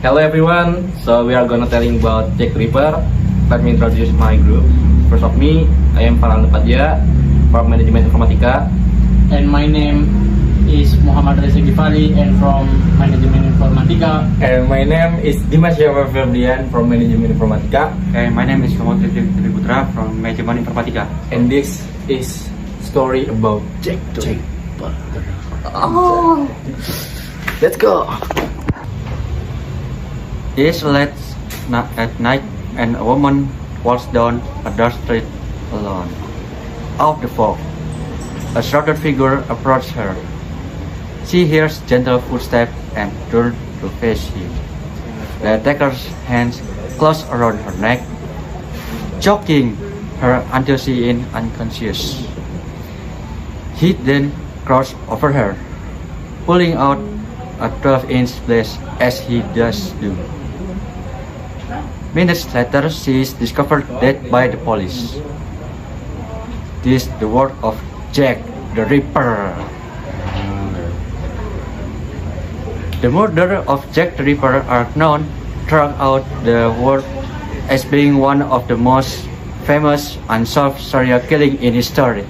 Hello everyone, so we are gonna telling about Jack the Ripper. Let me introduce my group. First of me, I am Farhan Padya from Manajemen Informatika. And my name is Muhammad Reza Gifari and from Manajemen Informatika. And my name is Dimas Yawar Ferdian from Manajemen Informatika. And my name is Muhammad Rifki Putra from Manajemen Informatika. And this is story about Jack the Ripper. Oh, let's go. It is late at night and a woman walks down a dark street alone. Out of the fog, a shrouded figure approaches her. She hears gentle footsteps and turns to face him. The attacker's hands close around her neck, choking her until she is unconscious. He then crouches over her, pulling out a 12-inch blade as he does do. Minutes later, she is discovered dead by the police. This is the work of Jack the Ripper. The murder of Jack the Ripper are known throughout the world as being one of the most famous unsolved serial killings in history.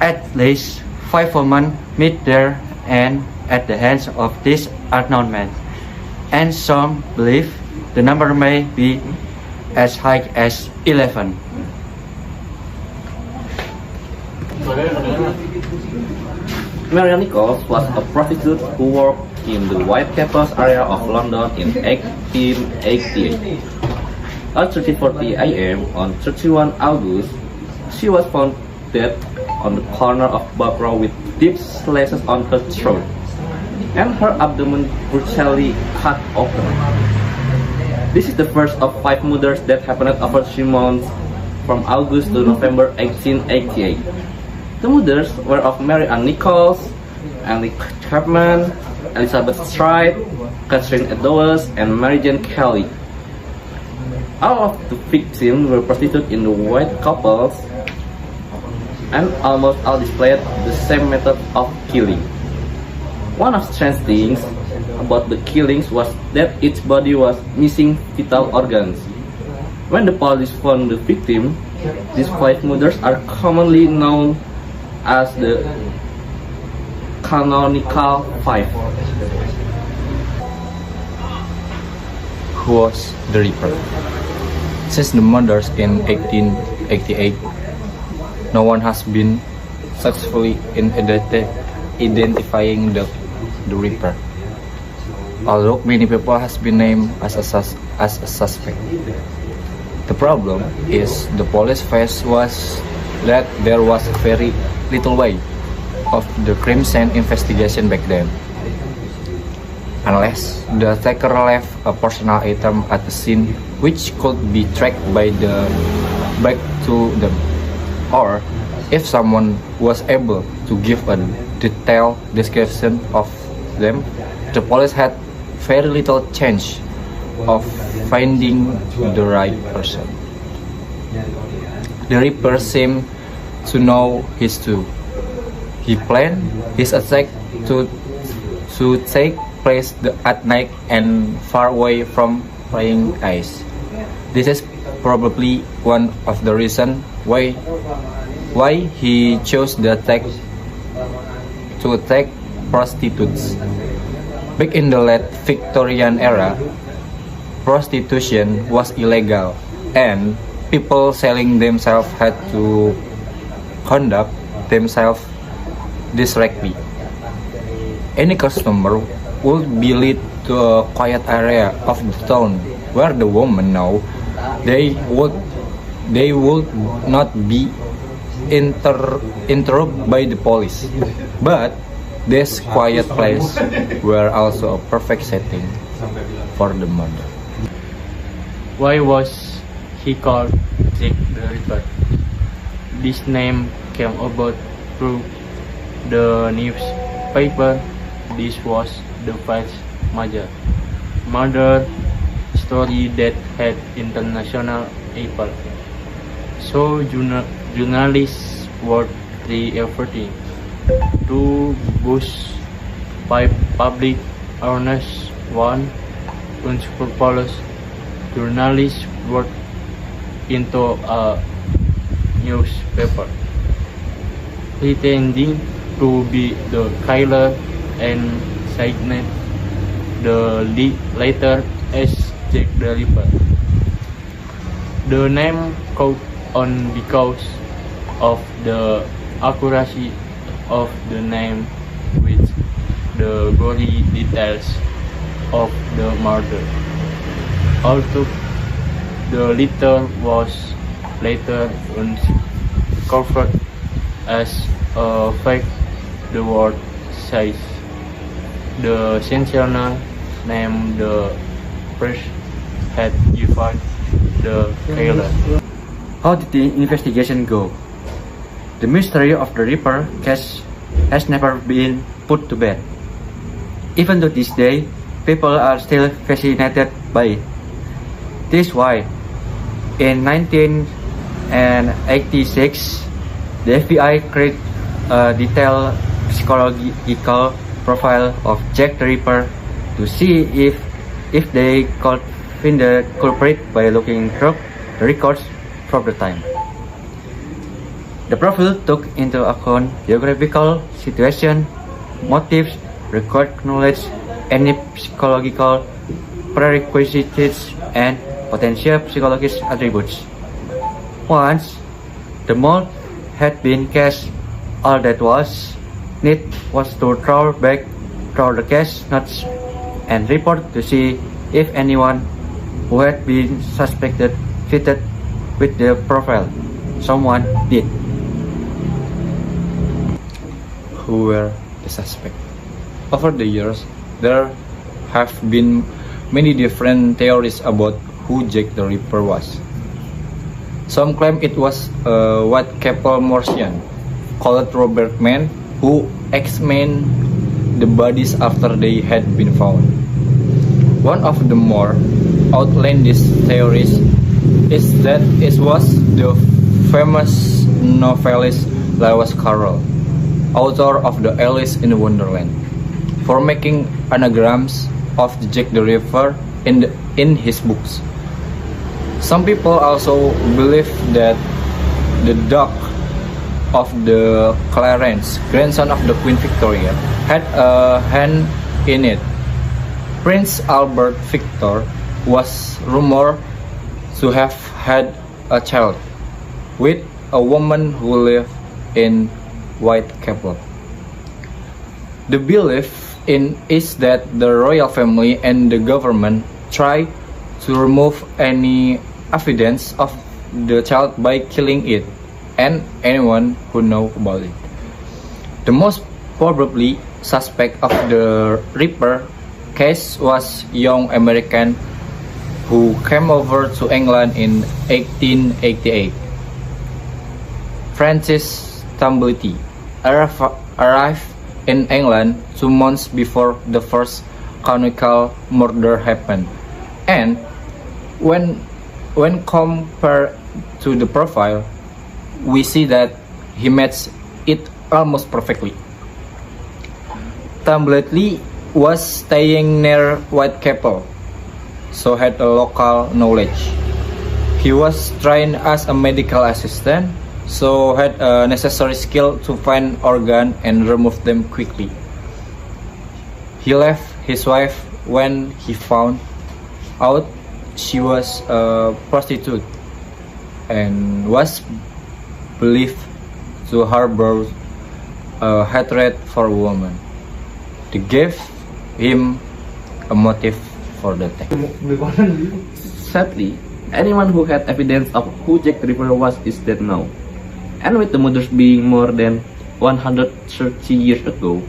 At least 5 women meet their end at the hands of this unknown man, and some believe the number may be as high as 11. Marian Nichols was a prostitute who worked in the Whitechapel area of London in 1888. At 3:40 a.m. on 31 August, she was found dead on the corner of Barbara with deep slashes on her throat and her abdomen brutally cut open. This is the first of 5 murders that happened over 3 months from August to November 1888. The murders were of Mary Ann Nichols, Annie Chapman, Elizabeth Stride, Catherine Eddowes, and Mary Jane Kelly. All of the victims were prostitutes in the white couples, and almost all displayed the same method of killing. One of the strange things about the killings was that each body was missing vital organs. When the police found the victim, these 5 murders are commonly known as the Canonical 5. Who was the Ripper? Since the murders in 1888, no one has been successfully in identifying the Ripper. Although many people has been named as a suspect. The problem is the police face was that there was very little way of the crime scene investigation back then. Unless the attacker left a personal item at the scene which could be tracked back to them, or if someone was able to give a detailed description of them, the police had very little chance of finding the right person. The Ripper seemed to know his too. He planned his attack to take place at night and far away from prying eyes. This is probably one of the reasons why he chose to attack prostitutes. Back in the late Victorian era, prostitution was illegal and people selling themselves had to conduct themselves discreetly. Any customer would be led to a quiet area of the town where the woman know they would not be interrupted by the police. But this quiet place were also a perfect setting for the murder. Why was he called Jack the Ripper? This name came about through the newspaper. This was the first major murder story that had international appeal. So journalists were efforting to boost public awareness. One unscrupulous journalist worked into a newspaper, pretending to be the killer and signed the letter as Jack the Ripper. The name caught on because of the accuracy of the name with the gory details of the murder. Although the letter was later uncovered as a fake, the word says the sensational name the press had given the killer. How did the investigation go? The mystery of the Ripper case has never been put to bed. Even to this day, people are still fascinated by it. This is why, in 1986, the FBI created a detailed psychological profile of Jack the Ripper to see if they could find the culprit by looking through the records from the time. The profile took into account geographical situation, motives, record knowledge, any psychological prerequisites, and potential psychological attributes. Once the mold had been cast, all that was needed was to throw back through the case notes and report to see if anyone who had been suspected fitted with the profile. Someone did. Who were the suspect? Over the years, there have been many different theories about who Jack the Ripper was. Some claim it was a white-capped Martian called Robert Mann who examined the bodies after they had been found. One of the more outlandish theories is that it was the famous novelist Lewis Carroll, author of the Alice in Wonderland, for making anagrams of Jack the Ripper in his books. Some people also believe that the dog of the Clarence, grandson of the Queen Victoria, had a hand in it. Prince Albert Victor was rumored to have had a child with a woman who lived in Whitechapel. The belief is that the royal family and the government tried to remove any evidence of the child by killing it and anyone who know about it. The most probably suspect of the Ripper case was young American who came over to England in 1888. Francis Tumblety arrived in England 2 months before the first canonical murder happened, and when compared to the profile, we see that he matched it almost perfectly. Tumblety was staying near Whitechapel, so had a local knowledge. He was trained as a medical assistant, so had a necessary skill to find organs and remove them quickly. He left his wife when he found out she was a prostitute and was believed to harbor a hatred for women. They gave him a motive for the attack. Sadly, anyone who had evidence of who Jack the Ripper was is dead now. And with the murders being more than 130 years ago,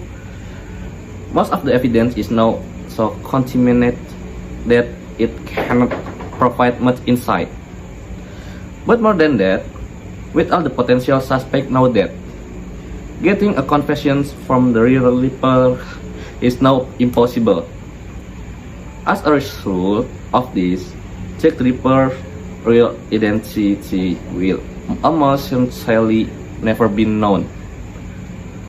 most of the evidence is now so contaminated that it cannot provide much insight. But more than that, with all the potential suspects now dead, getting a confession from the real Ripper is now impossible. As a result of this, Jack the Ripper's real identity will almost certainly never be known.